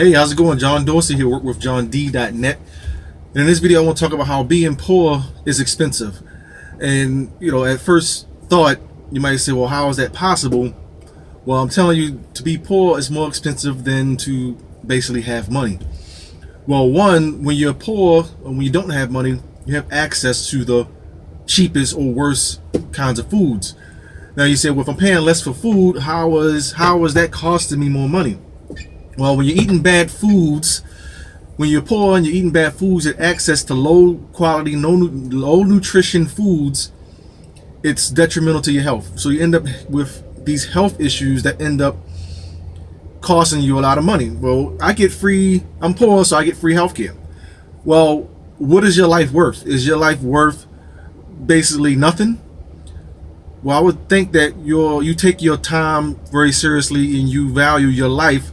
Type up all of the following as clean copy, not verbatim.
Hey, how's it going? John Dorsey here, work with johnd.net. And in this video, I want to talk about how being poor is expensive. And, at first thought, you might say, well, how is that possible? Well, I'm telling you, to be poor is more expensive than to basically have money. Well, one, when you're poor, or when you don't have money, you have access to the cheapest or worst kinds of foods. Now, you say, well, if I'm paying less for food, how is that costing me more money? Well, when you're eating bad foods, when you're poor and you're eating bad foods and access to low quality, low nutrition foods, it's detrimental to your health. So you end up with these health issues that end up costing you a lot of money. Well, I'm poor, so I get free healthcare. Well, what is your life worth? Is your life worth basically nothing? Well, I would think that you take your time very seriously and you value your life.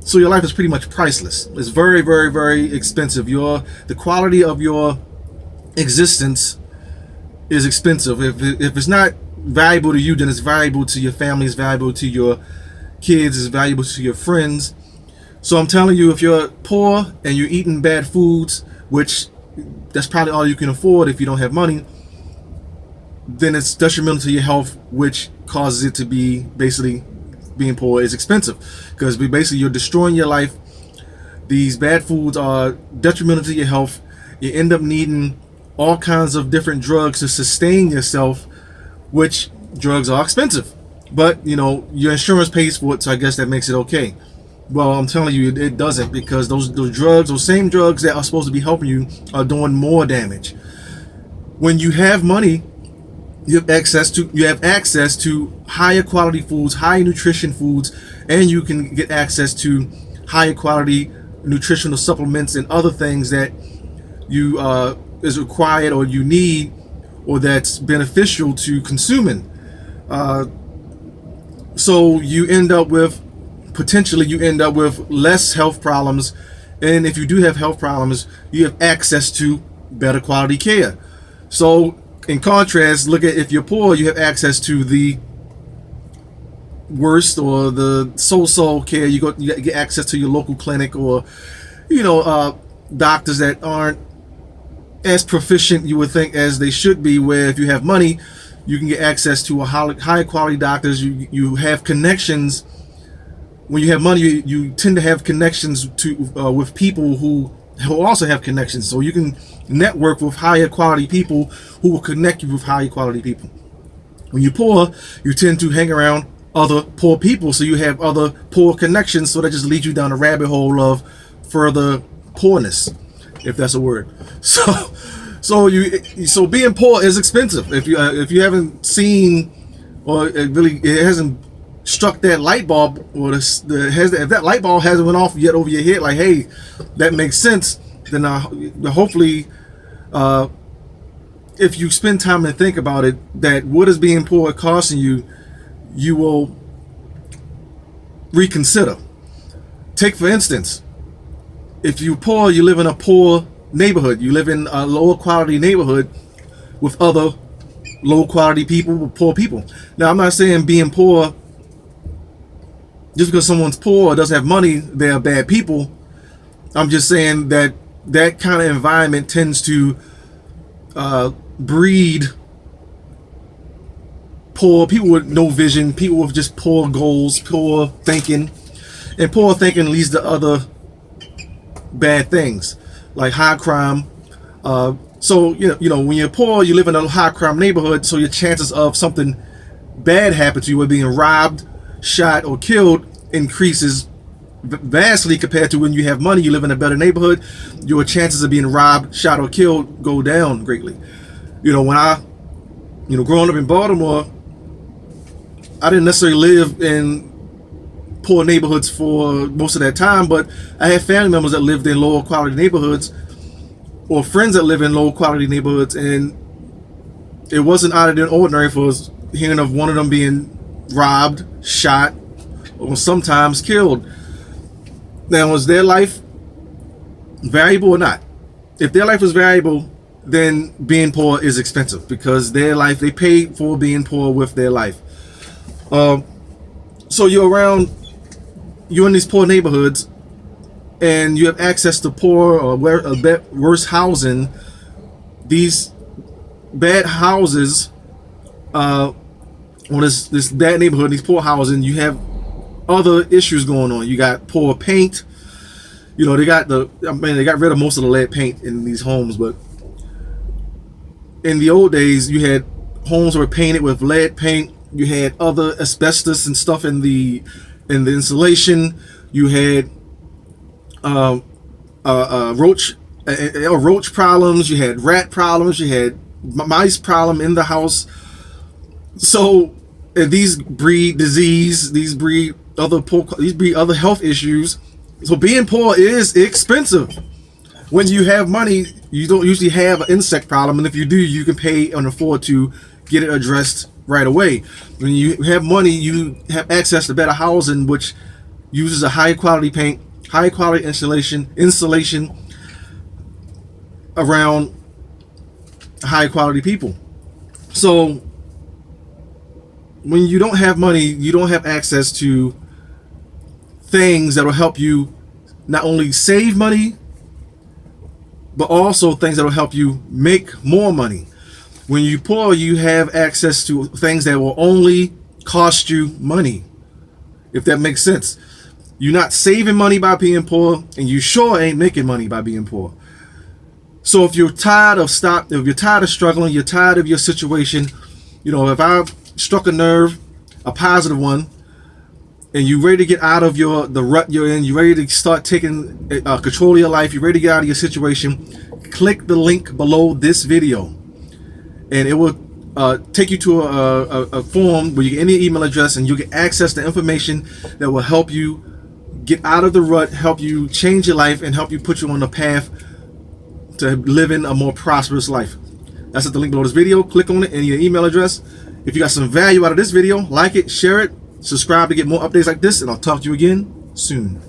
So your life is pretty much priceless. It's very, very, very expensive. The quality of your existence is expensive. If it's not valuable to you, then it's valuable to your family, it's valuable to your kids, it's valuable to your friends. So I'm telling you, if you're poor and you're eating bad foods, which that's probably all you can afford if you don't have money, then it's detrimental to your health, which causes it to be basically being poor is expensive, because basically you're destroying your life. These bad foods are detrimental to your health. You end up needing all kinds of different drugs to sustain yourself, which drugs are expensive, but your insurance pays for it, so I guess that makes it okay. Well, I'm telling you, it doesn't, because those same drugs that are supposed to be helping you are doing more damage. When you have money, you have access to higher quality foods, high nutrition foods, and you can get access to higher quality nutritional supplements and other things that you is required or you need, or that's beneficial to consuming. So you end up with less health problems, and if you do have health problems, you have access to better quality care. So in contrast, look at if you're poor, you have access to the worst or the so-so care. You get access to your local clinic, or doctors that aren't as proficient, you would think, as they should be. Where if you have money, you can get access to a high quality doctors. You have connections. When you have money, you tend to have connections with people who also have connections, so you can network with higher quality people who will connect you with higher quality people. When you're poor, you tend to hang around other poor people, so you have other poor connections, so that just leads you down a rabbit hole of further poorness, if that's a word. So being poor is expensive. If you haven't seen, or it hasn't struck that light bulb, or if that light bulb hasn't went off yet over your head, like, hey, that makes sense, then hopefully, if you spend time and think about it, that what is being poor costing you, you will reconsider. Take, for instance, if you're poor, you live in a poor neighborhood, you live in a lower quality neighborhood with other low quality people, with poor people. Now, I'm not saying being poor, just because someone's poor or doesn't have money, they're bad people. I'm just saying that kind of environment tends to breed poor people with no vision, people with just poor goals, poor thinking, and poor thinking leads to other bad things like high crime. So when you're poor, you live in a high crime neighborhood, so your chances of something bad happening to you, or being robbed, shot, or killed, increases vastly compared to when you have money. You live in a better neighborhood, your chances of being robbed, shot, or killed go down greatly. When I growing up in Baltimore, I didn't necessarily live in poor neighborhoods for most of that time, but I had family members that lived in lower quality neighborhoods, or friends that live in low quality neighborhoods, and it wasn't out of the ordinary for us hearing of one of them being robbed, shot, or sometimes killed. Now, was their life valuable or not? If their life was valuable, then being poor is expensive, because their life, they paid for being poor with their life. So you're in these poor neighborhoods, and you have access to poor or worse housing, these bad houses, or this bad neighborhood, these poor housing, you have other issues going on. You got poor paint. You know, they got rid of most of the lead paint in these homes, but in the old days, you had homes that were painted with lead paint. You had other asbestos and stuff in the insulation. You had roach problems. You had rat problems. You had mice problem in the house. So these breed disease. These breed other health issues. So being poor is expensive. When you have money, you don't usually have an insect problem, and if you do, you can pay and afford to get it addressed right away. When you have money, you have access to better housing, which uses a high quality paint, high quality insulation around high quality people. So when you don't have money, you don't have access to things that will help you not only save money, but also things that will help you make more money. When you're poor, you have access to things that will only cost you money, if that makes sense. You're not saving money by being poor, and you sure ain't making money by being poor. So if you're tired of struggling, you're tired of your situation, you know, if I struck a nerve, a positive one, and you're ready to get out of the rut you're in, you're ready to start taking control of your life, you're ready to get out of your situation, click the link below this video, and it will take you to a form where you get any email address, and you'll get access to information that will help you get out of the rut, help you change your life, and help you put you on the path to living a more prosperous life. That's at the link below this video. Click on it and your email address. If you got some value out of this video, like it, share it, subscribe to get more updates like this, and I'll talk to you again soon.